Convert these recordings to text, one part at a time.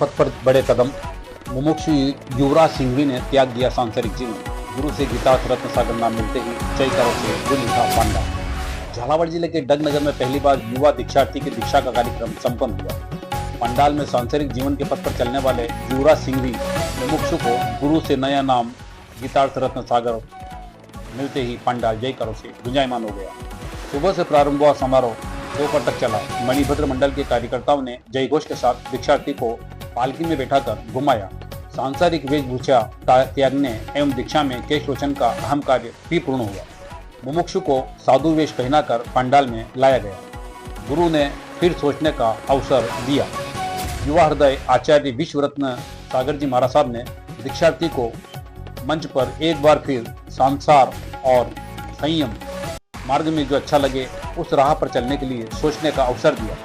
पथ पर बड़े कदम। मुमुक्षु युवराज सिंघवी ने त्याग दिया सांसारिक जीवन। गुरु से गीता रत्न सागर नाम मिलते ही जय करो से गुल उठा पांडा। झालावाड़ जिले के डगनगर में पहली बार युवा दीक्षार्थी की दीक्षा का कार्यक्रम संपन्न हुआ। पंडाल में सांसारिक जीवन के पथ पर चलने वाले युवराज सिंघवी मुमुक्षु को गुरु से नया नाम गीतार्थ रत्न सागर मिलते ही पंडाल जय करो से गुंजायमान हो गया। सुबह से प्रारंभ हुआ समारोह दोपहर तक चला। मणिभद्र मंडल के कार्यकर्ताओं ने जय घोष के साथ दीक्षार्थी को पालकी में बैठाकर घुमाया। सांसारिक वेशभूषा त्यागने एवं दीक्षा में केश रोचन का अहम कार्य भी पूर्ण हुआ। मुमुक्षु को साधु वेश पहनाकर पंडाल में लाया गया। गुरु ने फिर सोचने का अवसर दिया। युवा हृदय आचार्य विश्व रत्न सागर जी महाराज साहब ने दीक्षार्थी को मंच पर एक बार फिर संसार और संयम मार्ग में जो अच्छा लगे उस राह पर चलने के लिए सोचने का अवसर दिया।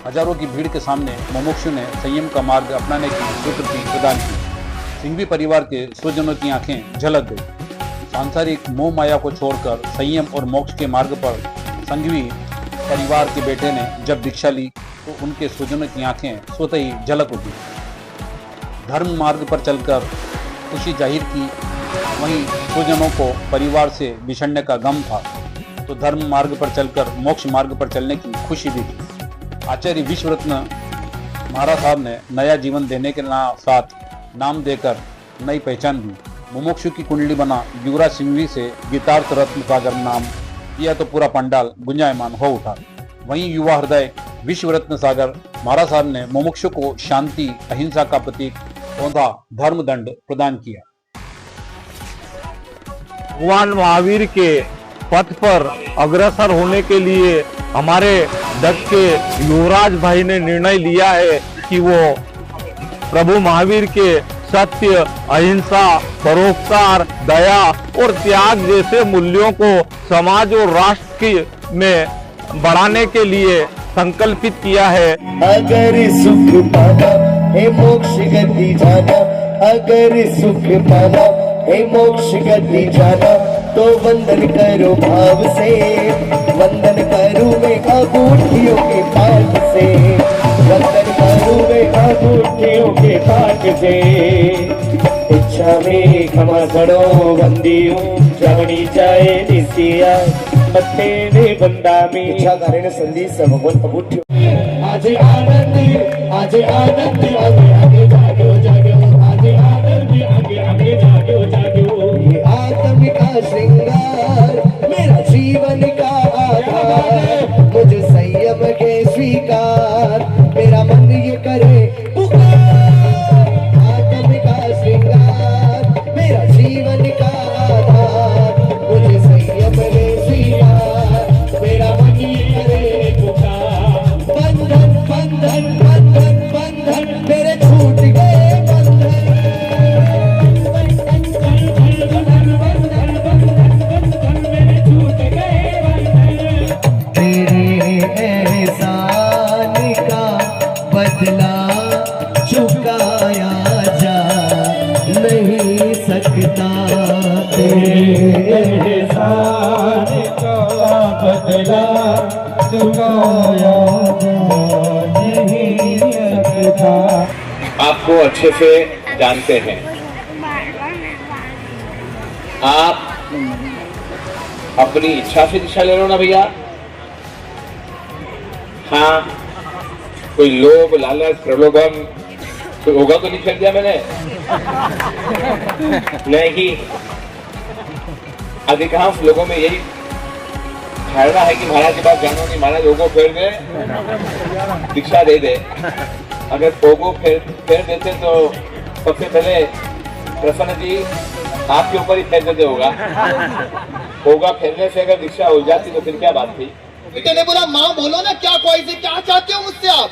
हजारों की भीड़ के सामने मुमुक्षु ने संयम का मार्ग अपनाने की स्वीकृति प्रदान की। सिंघवी परिवार के स्वजनों की आंखें झलक गई। सांसारिक मोह माया को छोड़कर संयम और मोक्ष के मार्ग पर सिंघवी परिवार के बेटे ने जब दीक्षा ली तो उनके स्वजनों की आंखें स्वतः ही झलक उठी। धर्म मार्ग पर चलकर खुशी जाहिर की, वहीं स्वजनों को परिवार से बिछड़ने का गम था तो धर्म मार्ग पर चलकर मोक्ष मार्ग पर चलने की खुशी भी थी। आचार्य विश्व रत्न महाराज साहब ने नया जीवन देने के साथ नाम देकर नई पहचान दी। मुमुक्षु की कुंडली बना युवराज सिंघवी से गीतार्थ रत्न सागर नाम दिया तो पूरा पंडाल गुंजायमान हो उठा। वहीं युवा हृदय विश्व रत्न सागर महाराज साहब ने मुमुक्षु को शांति अहिंसा का प्रतीक तथा धर्मदंड प्रदान किया। भगवान महावीर के पथ पर अग्रसर होने के लिए हमारे डग के युवराज भाई ने निर्णय लिया है कि वो प्रभु महावीर के सत्य, अहिंसा, परोपकार, दया और त्याग जैसे मूल्यों को समाज और राष्ट्र में बढ़ाने के लिए संकल्पित किया है। अगर सुख पाना है मोक्ष गति जाना, अगर सुख पाना है मोक्ष गति जाना, तो वंदन करो भाव से, वंदन करूं मैं अंगूठियों के पाठ से, वंदन करूं मैं अंगूठियों के पाठ से। इच्छा में क्षमा करो बंदियों, जगनी चाहे निसिया मत्थे ने बंदा में इच्छा कारण संधि सब भगवंत अंगूठियों। आज आनंद, आज आनंद, आगे आगे जागो जागो, आज आनंद, आगे आगे जागो जागो। ये आत्म का श्रृंगार, मेरा जीवन का आधार, मुझे संयम के स्वीकार, मेरा मन ये करे पुकार। आत्म का श्रृंगार, मेरा जीवन का आधार, मुझे संयम के स्वीकार, मेरा मन ये करे पुकार। बंधन बंधन बंधन बंधन मेरे छूट गए बंधन, बदला चुकाया जा नहीं सकता, तेरे एहसान का बदला चुकाया जा नहीं सकता। आपको अच्छे से जानते हैं। आप अपनी इच्छा से दीक्षा ले लो ना भैया। हाँ, कोई लोभ, लालच, प्रलोभन कोई होगा तो नहीं, फेंक दिया मैंने नहीं। अधिकांश लोगों में यही धारणा है कि महाराज के पास जानो नहीं, महाराज ओगो फेर दे, दीक्षा दे दे। अगर ओगो फेर देते तो सबसे पहले प्रसन्न जी आपके ऊपर ही फेर देते होगा। ओगा फेरने से अगर दीक्षा हो जाती तो फिर क्या बात थी। बेटे ने बोला माँ बोलो ना क्या ख्वाहिश है, क्या चाहते हो मुझसे आप।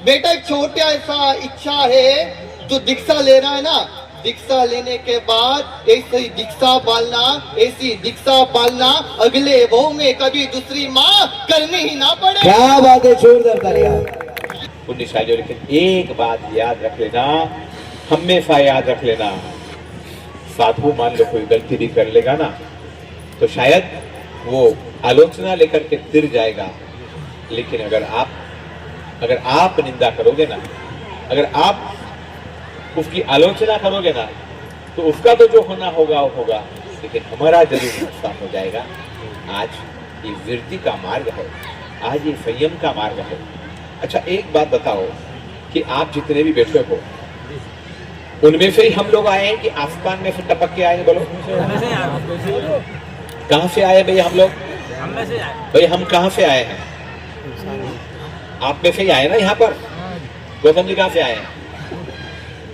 बेटा एक छोटा ऐसा इच्छा है जो दीक्षा ले रहा है ना, दीक्षा लेने के बाद ऐसी दीक्षा पालना, ऐसी दीक्षा पालना अगले बहु में कभी दूसरी माँ करनी ही ना पड़े। क्या बात है, जोरदार तालियां। पुण्यशालियों लिखे एक बात याद रख लेना, हमेशा याद रख लेना, साधु मान लो कोई गलती भी कर लेगा ना तो शायद वो आलोचना लेकर के फिर जाएगा, लेकिन अगर आप निंदा करोगे ना, अगर आप उसकी आलोचना करोगे ना तो उसका तो जो होना होगा वो होगा, लेकिन हमारा जरूर नुकसान हो जाएगा। आज ये वृत्ति का मार्ग है, आज ये संयम का मार्ग है। अच्छा एक बात बताओ कि आप जितने भी बैठे हो उनमें से ही हम लोग आए हैं कि आसमान में से टपक के आए हैं? बोलो कहां से आए भैया हम लोग? भाई हम कहां से आए हैं? आप में से ही आए ना यहाँ पर? गौतम जी कहां से आए हैं?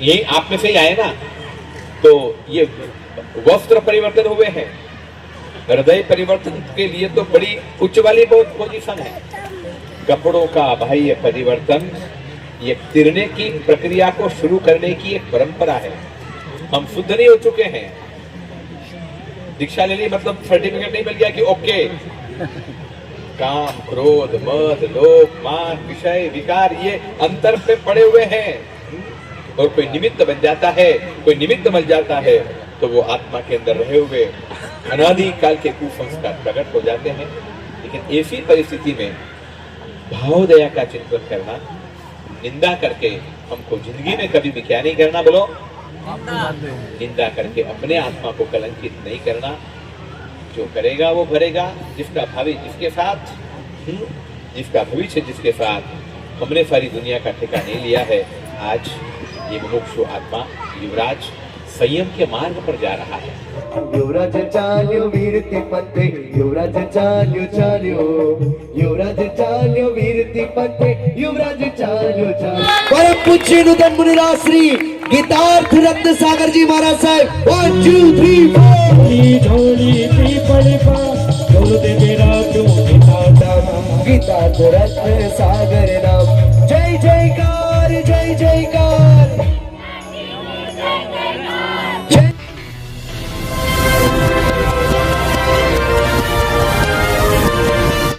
यही आप में से ही आए ना? तो ये वस्त्र परिवर्तन हुए हैं, हृदय परिवर्तन के लिए तो बड़ी उच्च वाली बहुत पोजीशन है। कपड़ों का बाह्य परिवर्तन ये तिरने की प्रक्रिया को शुरू करने की एक परंपरा है। हम शुद्ध नहीं हो चुके हैं। दीक्षा ले ली मतलब सर्टिफिकेट नहीं मिल गया कि ओके। काम, क्रोध, मद, लोभ, मान, विषय, विकार ये अंतर पे पड़े हुए हैं और कोई निमित्त बन जाता है, कोई निमित्त बन जाता है तो वो आत्मा के अंदर रहे हुए अनादि काल के कुसंस्कार प्रकट हो जाते हैं। लेकिन ऐसी परिस्थिति में भाव दया का चिंतन करना, निंदा करके हमको जिंदगी में कभी भी क्या नहीं करना? बोलो निंदा करके अपने आत्मा को कलंकित नहीं करना। जो करेगा वो भरेगा। जिसका भावी जिसके साथ, जिसका भविष्य जिसके साथ, हमने सारी दुनिया का ठेका नहीं लिया है। आज ये मुमुक्षु आत्मा युवराज संयम के मार्ग पर जा रहा है। युवराज चाल्यो वीरति पथे, युवराज चाल्यो चाल्यो, युवराज चाल्यो वीरति पथे, युवराज चाल्यो चाल्यो। परम पूज्य नूतन मुनिराज श्री गीतार्थ रत्न सागर जी महाराज साहब 1 2 3 4 झोली पीपल पा बोल दे मेरा क्यों गीतार्थ रत्न सागर नाम। जय जयकार जय जयकार।